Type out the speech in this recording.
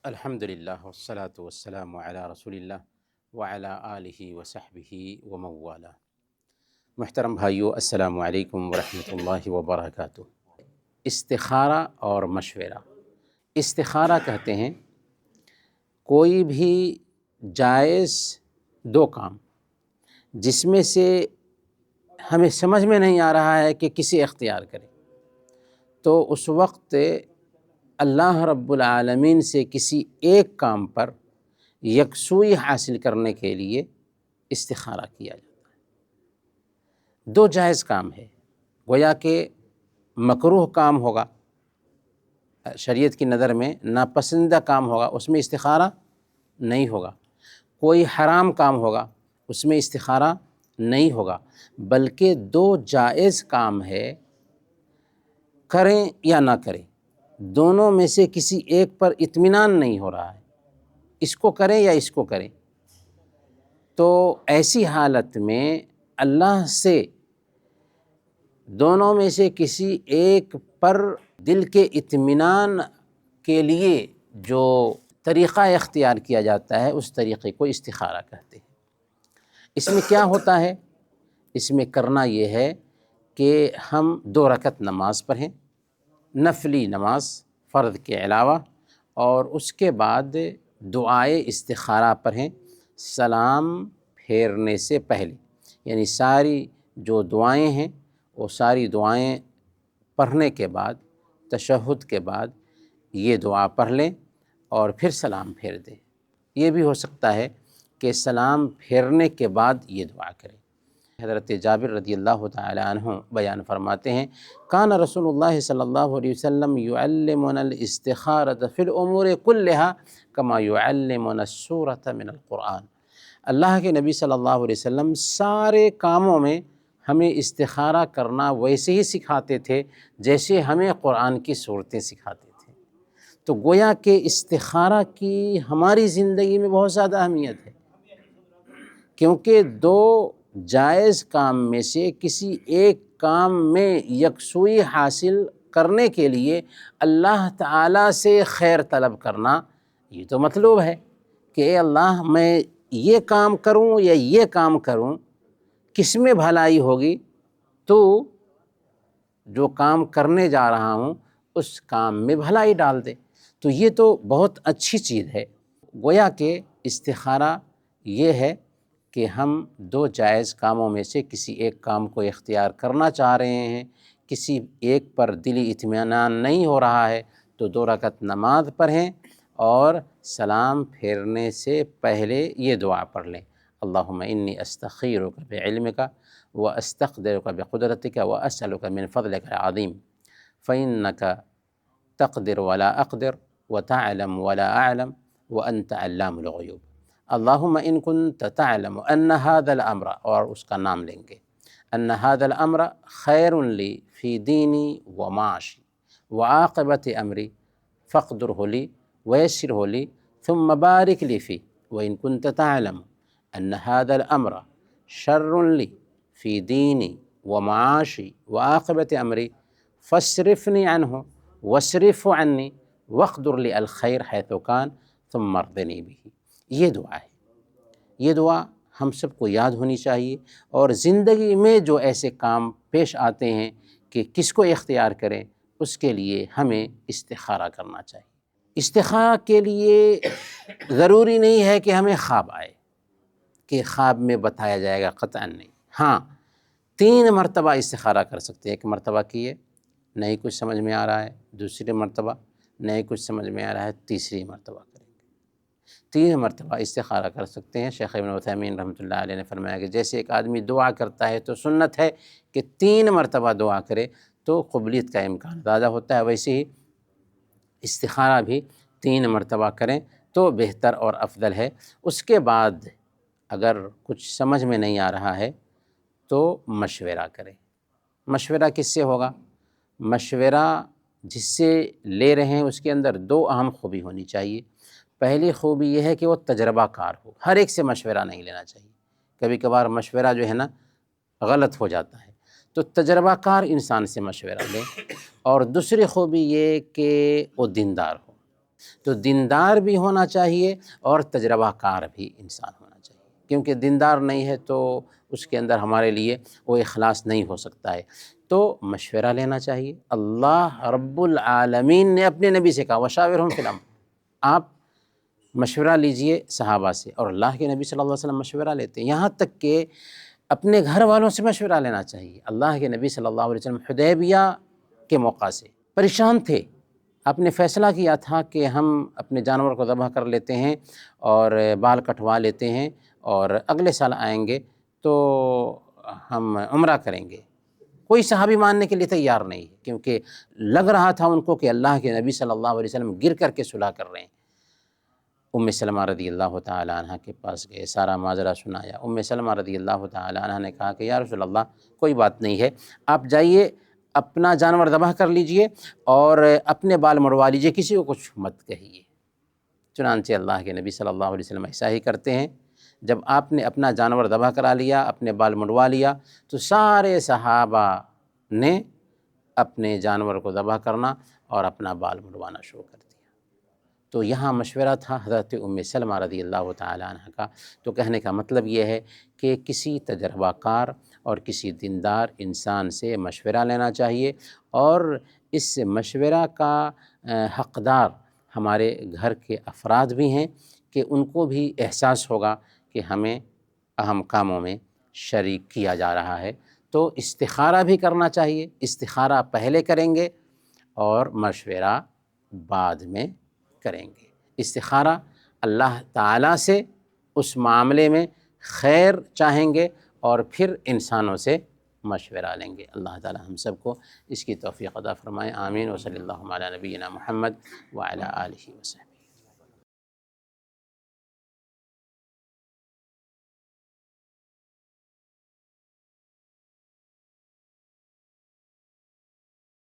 الحمدللہ والصلاة والسلام علی رسول اللہ وعلی آلہ وصحبہ ومن والہ۔ محترم بھائیو، السلام علیکم ورحمۃ اللہ وبرکاتہ۔ استخارہ اور مشورہ، استخارہ کہتے ہیں کوئی بھی جائز دو کام جس میں سے ہمیں سمجھ میں نہیں آ رہا ہے کہ کسی اختیار کرے، تو اس وقت اللہ رب العالمین سے کسی ایک کام پر یکسوئی حاصل کرنے کے لیے استخارہ کیا جاتا ہے۔ دو جائز کام ہے، گویا کہ مکروہ کام ہوگا، شریعت کی نظر میں ناپسندیدہ کام ہوگا، اس میں استخارہ نہیں ہوگا۔ کوئی حرام کام ہوگا، اس میں استخارہ نہیں ہوگا، بلکہ دو جائز کام ہے، کریں یا نہ کریں، دونوں میں سے کسی ایک پر اطمینان نہیں ہو رہا ہے، اس کو کریں یا اس کو کریں، تو ایسی حالت میں اللہ سے دونوں میں سے کسی ایک پر دل کے اطمینان کے لیے جو طریقہ اختیار کیا جاتا ہے اس طریقے کو استخارہ کہتے ہیں۔ اس میں کیا ہوتا ہے؟ اس میں کرنا یہ ہے کہ ہم 2 رکعت نماز پڑھیں، نفلی نماز فرض کے علاوہ، اور اس کے بعد دعائے استخارہ پڑھیں سلام پھیرنے سے پہلے، یعنی ساری جو دعائیں ہیں وہ ساری دعائیں پڑھنے کے بعد، تشہد کے بعد یہ دعا پڑھ لیں اور پھر سلام پھیر دیں۔ یہ بھی ہو سکتا ہے کہ سلام پھیرنے کے بعد یہ دعا کریں۔ حضرت جابر رضی اللہ تعالی عنہ بیان فرماتے ہیں، کان رسول اللہ صلی اللہ علیہ وسلم یعلمنا الاستخارۃ فی الامور کلھا کما یعلمنا السورۃ من القرآن۔ اللہ کے نبی صلی اللہ علیہ وسلم سارے کاموں میں ہمیں استخارہ کرنا ویسے ہی سکھاتے تھے جیسے ہمیں قرآن کی صورتیں سکھاتے تھے۔ تو گویا کہ استخارہ کی ہماری زندگی میں بہت زیادہ اہمیت ہے، کیونکہ دو جائز کام میں سے کسی ایک کام میں یکسوئی حاصل کرنے کے لیے اللہ تعالیٰ سے خیر طلب کرنا یہ تو مطلوب ہے کہ اے اللہ، میں یہ کام کروں یا یہ کام کروں، کس میں بھلائی ہوگی، تو جو کام کرنے جا رہا ہوں اس کام میں بھلائی ڈال دے۔ تو یہ تو بہت اچھی چیز ہے۔ گویا کہ استخارہ یہ ہے کہ ہم دو جائز کاموں میں سے کسی ایک کام کو اختیار کرنا چاہ رہے ہیں، کسی ایک پر دلی اطمینان نہیں ہو رہا ہے، تو 2 رکعت نماز پڑھیں اور سلام پھیرنے سے پہلے یہ دعا پڑھ لیں، اللہم انی استخیرک بعلمک واستقدرک بقدرتک واسألک من فضلک العظیم فإنک تقدر ولا اقدر وتعلم ولا اعلم وانت علام الغیوب۔ اللہم ان کنت تعلم ان هذا الامر، اور اس کا نام لیں گے، ان هذا الامر خیر لی فی دینی ومعاشی وعاقبت امری فاقدرہ لی ویسرہ لی ثم بارک لی فی، وان کنت تعلم ان هذا الامر شر لی فی دینی ومعاشی وعاقبت امری فاصرفنی عنہ واصرف عنی واقدر لی الخیر حیث کان ثم ارضنی بہ۔ یہ دعا ہے، یہ دعا ہم سب کو یاد ہونی چاہیے، اور زندگی میں جو ایسے کام پیش آتے ہیں کہ کس کو اختیار کریں، اس کے لیے ہمیں استخارہ کرنا چاہیے۔ استخارہ کے لیے ضروری نہیں ہے کہ ہمیں خواب آئے، کہ خواب میں بتایا جائے گا، قطعاً نہیں۔ ہاں، 3 مرتبہ استخارہ کر سکتے ہیں۔ ایک مرتبہ کیے، نہیں کچھ سمجھ میں آ رہا ہے، دوسری مرتبہ نہیں کچھ سمجھ میں آ رہا ہے، تیسری مرتبہ کریں گے۔ 3 مرتبہ استخارہ کر سکتے ہیں۔ شیخ ابن عثیمین رحمۃ اللہ علیہ نے فرمایا کہ جیسے ایک آدمی دعا کرتا ہے تو سنت ہے کہ 3 مرتبہ دعا کرے تو قبولیت کا امکان زیادہ ہوتا ہے، ویسے ہی استخارہ بھی 3 مرتبہ کریں تو بہتر اور افضل ہے۔ اس کے بعد اگر کچھ سمجھ میں نہیں آ رہا ہے تو مشورہ کریں۔ مشورہ کس سے ہوگا؟ مشورہ جس سے لے رہے ہیں اس کے اندر 2 اہم خوبی ہونی چاہیے۔ پہلی خوبی یہ ہے کہ وہ تجربہ کار ہو، ہر ایک سے مشورہ نہیں لینا چاہیے، کبھی کبھار مشورہ جو ہے نا غلط ہو جاتا ہے، تو تجربہ کار انسان سے مشورہ لیں۔ اور دوسری خوبی یہ کہ وہ دیندار ہو۔ تو دیندار بھی ہونا چاہیے اور تجربہ کار بھی انسان ہونا چاہیے، کیونکہ دیندار نہیں ہے تو اس کے اندر ہمارے لیے وہ اخلاص نہیں ہو سکتا ہے۔ تو مشورہ لینا چاہیے۔ اللہ رب العالمین نے اپنے نبی سے کہا وشاورہم فی الامر، آپ مشورہ لیجئے صحابہ سے، اور اللہ کے نبی صلی اللہ علیہ وسلم مشورہ لیتے ہیں، یہاں تک کہ اپنے گھر والوں سے مشورہ لینا چاہیے۔ اللہ کے نبی صلی اللہ علیہ وسلم حدیبیہ کے موقع سے پریشان تھے، آپ نے فیصلہ کیا تھا کہ ہم اپنے جانور کو ذبح کر لیتے ہیں اور بال کٹوا لیتے ہیں اور اگلے سال آئیں گے تو ہم عمرہ کریں گے۔ کوئی صحابی ماننے کے لیے تیار نہیں ہے، کیونکہ لگ رہا تھا ان کو کہ اللہ کے نبی صلی اللہ علیہ وسلم گر کر کے صلح کر رہے ہیں۔ ام سلمہ رضی اللہ تعالی عنہ کے پاس گئے، سارا ماجرا سنایا۔ ام سلمہ رضی اللہ تعالی عنہ نے کہا کہ یا رسول اللہ کوئی بات نہیں ہے، آپ جائیے اپنا جانور ذبح کر لیجئے اور اپنے بال مڑوا لیجئے، کسی کو کچھ مت کہیے۔ چنانچہ اللہ کے نبی صلی اللہ علیہ وسلم ایسا ہی کرتے ہیں، جب آپ نے اپنا جانور ذبح کرا لیا، اپنے بال مڑوا لیا، تو سارے صحابہ نے اپنے جانور کو ذبح کرنا اور اپنا بال مڑوانا شروع کر دیا۔ تو یہاں مشورہ تھا حضرت ام سلمہ رضی اللہ تعالی عنہ کا۔ تو کہنے کا مطلب یہ ہے کہ کسی تجربہ کار اور کسی دیندار انسان سے مشورہ لینا چاہیے، اور اس مشورہ کا حقدار ہمارے گھر کے افراد بھی ہیں، کہ ان کو بھی احساس ہوگا کہ ہمیں اہم کاموں میں شریک کیا جا رہا ہے۔ تو استخارہ بھی کرنا چاہیے، استخارہ پہلے کریں گے اور مشورہ بعد میں کریں گے۔ استخارہ اللہ تعالیٰ سے اس معاملے میں خیر چاہیں گے اور پھر انسانوں سے مشورہ لیں گے۔ اللہ تعالیٰ ہم سب کو اس کی توفیق عطا فرمائے، آمین۔ وصلی اللہ علی نبینا محمد وعلی آلہ وصحبہ۔